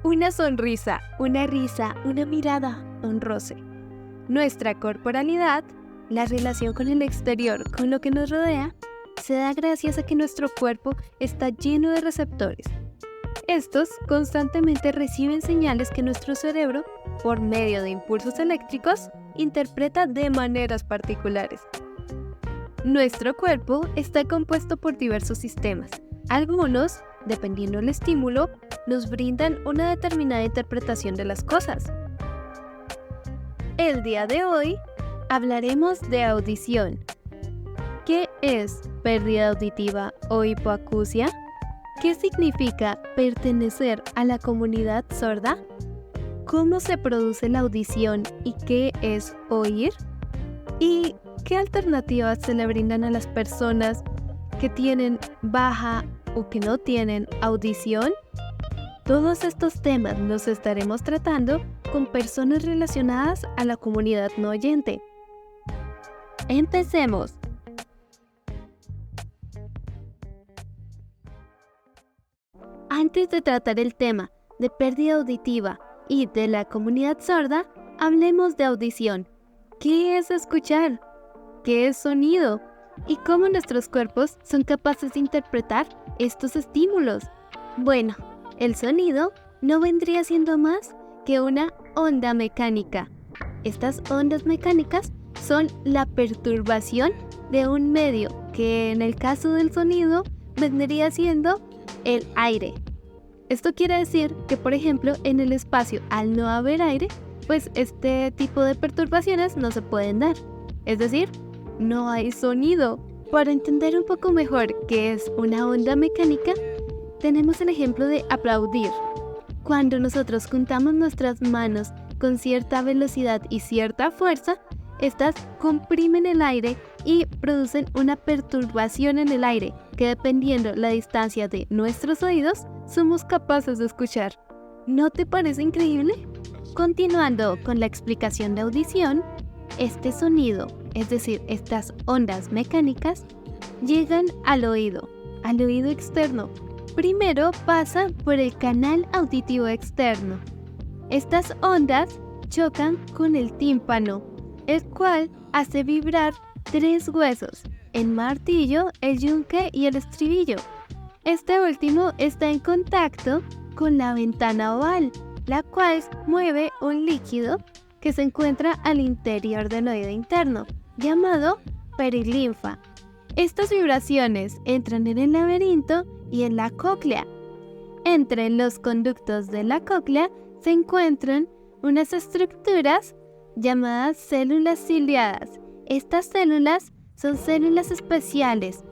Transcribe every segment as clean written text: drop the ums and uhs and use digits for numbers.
Una sonrisa, una risa, una mirada, un roce. Nuestra corporalidad, la relación con el exterior, con lo que nos rodea, se da gracias a que nuestro cuerpo está lleno de receptores. Estos constantemente reciben señales que nuestro cerebro, por medio de impulsos eléctricos, interpreta de maneras particulares. Nuestro cuerpo está compuesto por diversos sistemas. Algunos, dependiendo del estímulo, nos brindan una determinada interpretación de las cosas. El día de hoy hablaremos de audición. ¿Qué es pérdida auditiva o hipoacusia? ¿Qué significa pertenecer a la comunidad sorda? ¿Cómo se produce la audición y qué es oír? ¿Y qué alternativas se le brindan a las personas que tienen baja o que no tienen audición? Todos estos temas los estaremos tratando con personas relacionadas a la comunidad no oyente. ¡Empecemos! Antes de tratar el tema de pérdida auditiva y de la comunidad sorda, hablemos de audición. ¿Qué es escuchar? ¿Qué es sonido? ¿Y cómo nuestros cuerpos son capaces de interpretar estos estímulos? Bueno, el sonido no vendría siendo más que una onda mecánica. Estas ondas mecánicas son la perturbación de un medio que en el caso del sonido vendría siendo el aire. Esto quiere decir que, por ejemplo, en el espacio, al no haber aire, pues este tipo de perturbaciones no se pueden dar. Es decir, no hay sonido. Para entender un poco mejor qué es una onda mecánica, tenemos el ejemplo de aplaudir. Cuando nosotros juntamos nuestras manos con cierta velocidad y cierta fuerza, estas comprimen el aire y producen una perturbación en el aire que, dependiendo la distancia de nuestros oídos, somos capaces de escuchar. ¿No te parece increíble? Continuando con la explicación de audición, este sonido, es decir, estas ondas mecánicas, llegan al oído externo. Primero pasa por el canal auditivo externo. Estas ondas chocan con el tímpano, el cual hace vibrar 3 huesos: el martillo, el yunque y el estribillo. Este último está en contacto con la ventana oval, la cual mueve un líquido que se encuentra al interior del oído interno, llamado perilinfa. Estas vibraciones entran en el laberinto y en la cóclea. Entre los conductos de la cóclea se encuentran unas estructuras llamadas células ciliadas. Estas células son células especiales.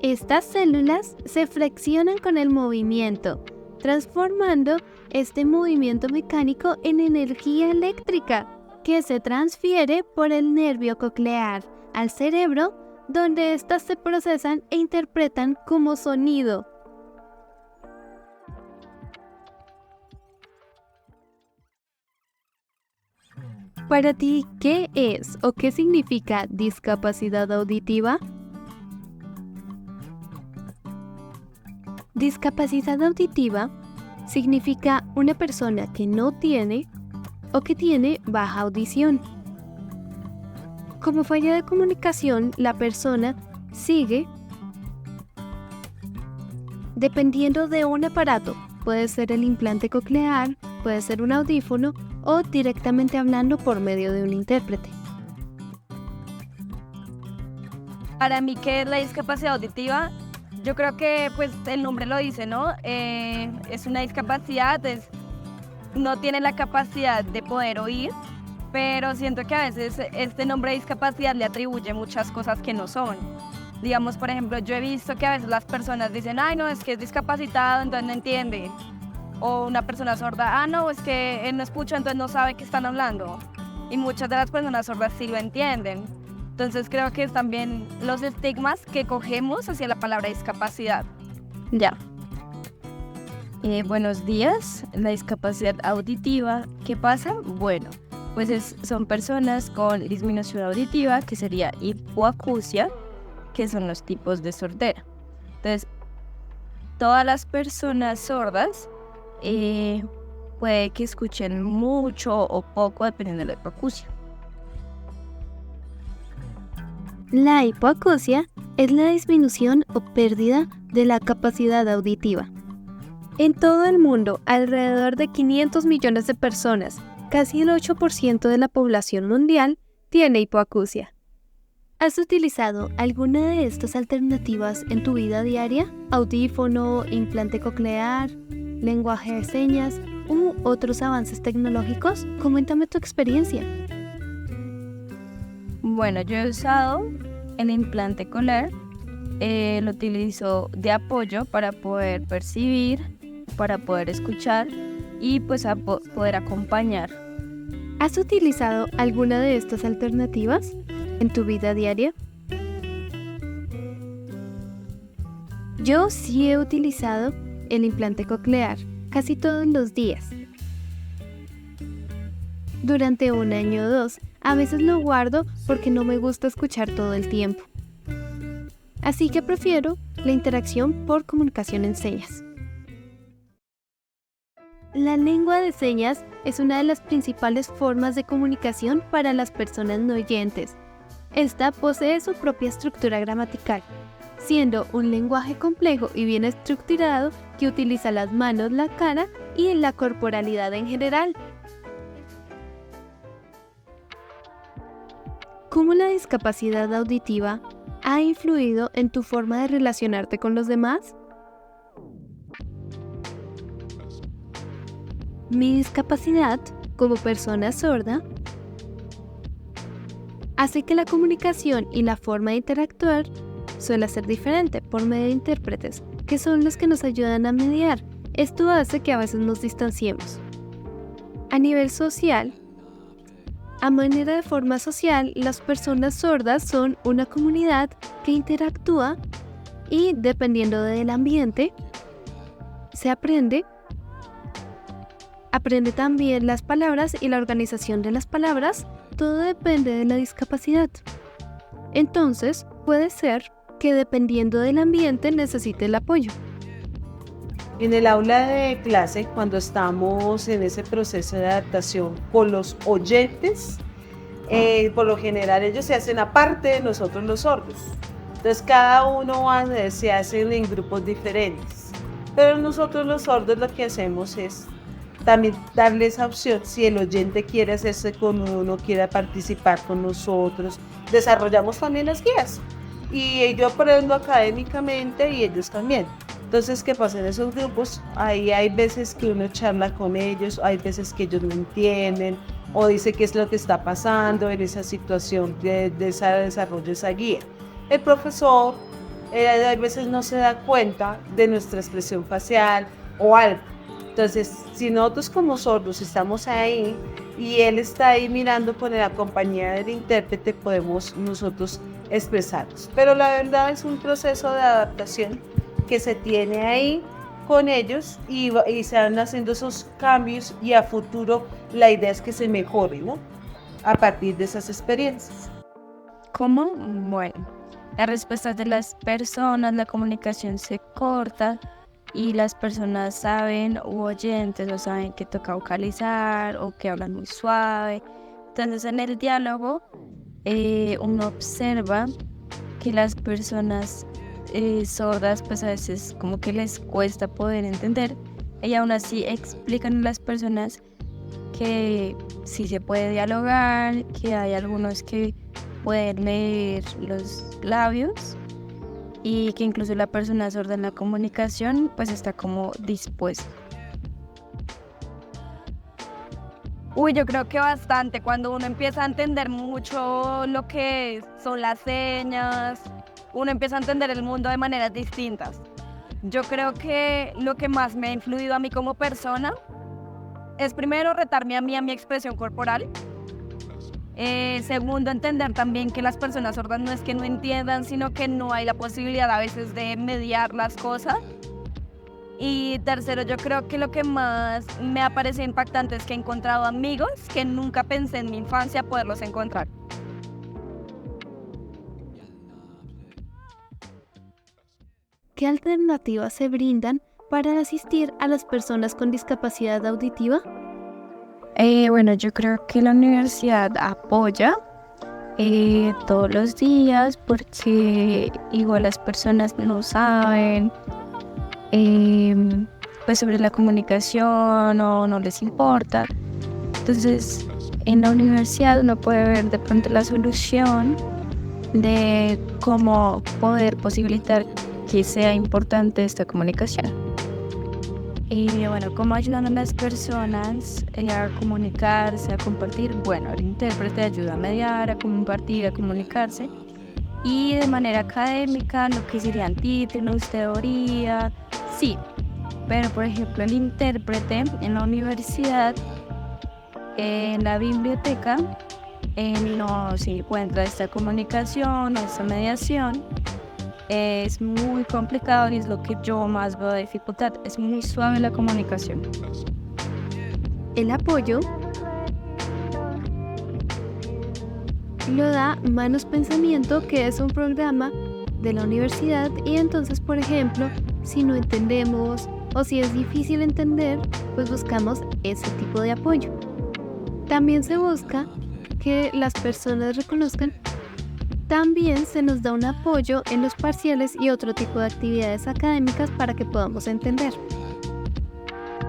Estas células se flexionan con el movimiento, transformando este movimiento mecánico en energía eléctrica que se transfiere por el nervio coclear al cerebro, donde éstas se procesan e interpretan como sonido. Para ti, ¿qué es o qué significa discapacidad auditiva? Discapacidad auditiva significa una persona que no tiene o que tiene baja audición. Como falla de comunicación, la persona sigue dependiendo de un aparato. Puede ser el implante coclear, puede ser un audífono o directamente hablando por medio de un intérprete. Para mí, ¿qué es la discapacidad auditiva? Yo creo que pues el nombre lo dice, ¿no? Es una discapacidad, no tiene la capacidad de poder oír, pero siento que a veces este nombre de discapacidad le atribuye muchas cosas que no son. Digamos, por ejemplo, yo he visto que a veces las personas dicen, ay, no, es que es discapacitado, entonces no entiende. O una persona sorda, no, es que él no escucha, entonces no sabe qué están hablando. Y muchas de las personas sordas sí lo entienden. Entonces creo que es también los estigmas que cogemos hacia la palabra discapacidad. Ya. Buenos días. La discapacidad auditiva, ¿qué pasa? Bueno, pues son personas con disminución auditiva, que sería hipoacusia, que son los tipos de sordera. Entonces, todas las personas sordas puede que escuchen mucho o poco dependiendo de la hipoacusia. La hipoacusia es la disminución o pérdida de la capacidad auditiva. En todo el mundo, alrededor de 500 millones de personas, casi el 8% de la población mundial, tiene hipoacusia. ¿Has utilizado alguna de estas alternativas en tu vida diaria? ¿Audífono, implante coclear, lenguaje de señas u otros avances tecnológicos? Coméntame tu experiencia. Bueno, yo he usado el implante cochlear, lo utilizo de apoyo para poder percibir, para poder escuchar y pues poder acompañar. ¿Has utilizado alguna de estas alternativas en tu vida diaria? Yo sí he utilizado el implante coclear casi todos los días. Durante 1 año o 2, a veces lo guardo porque no me gusta escuchar todo el tiempo. Así que prefiero la interacción por comunicación en señas. La lengua de señas es una de las principales formas de comunicación para las personas no oyentes. Esta posee su propia estructura gramatical, siendo un lenguaje complejo y bien estructurado que utiliza las manos, la cara y la corporalidad en general. ¿Cómo la discapacidad auditiva ha influido en tu forma de relacionarte con los demás? Mi discapacidad, como persona sorda, hace que la comunicación y la forma de interactuar suele ser diferente por medio de intérpretes, que son los que nos ayudan a mediar. Esto hace que a veces nos distanciemos. A nivel social, a manera de forma social, las personas sordas son una comunidad que interactúa y, dependiendo del ambiente, se aprende también las palabras y la organización de las palabras. Todo depende de la discapacidad. Entonces, puede ser que dependiendo del ambiente necesite el apoyo. En el aula de clase, cuando estamos en ese proceso de adaptación con los oyentes, por lo general ellos se hacen aparte de nosotros los sordos. Entonces cada uno se hace en grupos diferentes. Pero nosotros los sordos lo que hacemos es también darle esa opción, si el oyente quiere hacerse con uno, quiere participar con nosotros, desarrollamos también las guías. Y yo aprendo académicamente y ellos también. Entonces, ¿qué pasa en esos grupos? Ahí hay veces que uno charla con ellos, hay veces que ellos no entienden o dice qué es lo que está pasando en esa situación de ese desarrollo, esa guía. El profesor a veces no se da cuenta de nuestra expresión facial o algo. Entonces, si nosotros como sordos estamos ahí y él está ahí mirando con la compañía del intérprete, podemos nosotros expresarnos. Pero la verdad es un proceso de adaptación que se tiene ahí con ellos y se van haciendo esos cambios y a futuro la idea es que se mejore, ¿no? A partir de esas experiencias. ¿Cómo? Bueno, las respuestas de las personas, la comunicación se corta y las personas saben u oyentes o saben que toca vocalizar o que hablan muy suave. Entonces en el diálogo uno observa que las personas sordas pues a veces como que les cuesta poder entender y aún así explican a las personas que sí se puede dialogar, que hay algunos que pueden leer los labios y que incluso la persona sorda en la comunicación pues está como dispuesta. Uy, yo creo que bastante, cuando uno empieza a entender mucho lo que son las señas, uno empieza a entender el mundo de maneras distintas. Yo creo que lo que más me ha influido a mí como persona es primero retarme a mi expresión corporal. Segundo, entender también que las personas sordas no es que no entiendan, sino que no hay la posibilidad a veces de mediar las cosas. Y tercero, yo creo que lo que más me ha parecido impactante es que he encontrado amigos que nunca pensé en mi infancia poderlos encontrar. ¿Qué alternativas se brindan para asistir a las personas con discapacidad auditiva? Bueno, yo creo que la universidad apoya todos los días porque igual las personas no saben pues sobre la comunicación o no les importa. Entonces, en la universidad uno puede ver de pronto la solución de cómo poder posibilitar que sea importante esta comunicación. Y bueno, ¿cómo ayudan a las personas a comunicarse, a compartir? Bueno, el intérprete ayuda a mediar, a compartir, a comunicarse. Y de manera académica, lo que serían títulos, teoría, sí. Pero, por ejemplo, el intérprete en la universidad, en la biblioteca, no se encuentra esta comunicación, esta mediación. Es muy complicado y es lo que yo más veo de dificultad. Es muy suave la comunicación. El apoyo lo da Manos Pensamiento, que es un programa de la universidad, y entonces, por ejemplo, si no entendemos o si es difícil entender, pues buscamos ese tipo de apoyo. También se busca que las personas reconozcan. También se nos da un apoyo en los parciales y otro tipo de actividades académicas para que podamos entender.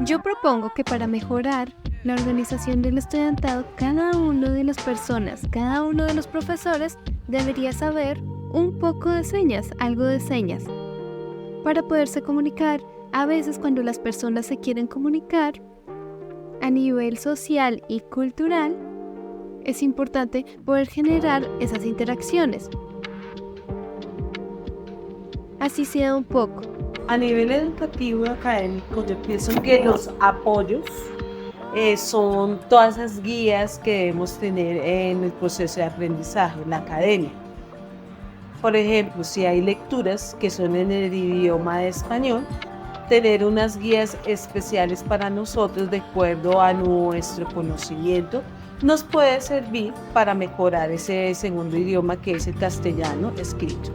Yo propongo que para mejorar la organización del estudiantado, cada una de las personas, cada uno de los profesores debería saber un poco de señas, algo de señas, para poderse comunicar. A veces cuando las personas se quieren comunicar a nivel social y cultural, es importante poder generar esas interacciones. Así sea un poco. A nivel educativo y académico, yo pienso que los apoyos son todas esas guías que debemos tener en el proceso de aprendizaje, en la academia. Por ejemplo, si hay lecturas que son en el idioma de español, tener unas guías especiales para nosotros de acuerdo a nuestro conocimiento nos puede servir para mejorar ese segundo idioma que es el castellano escrito.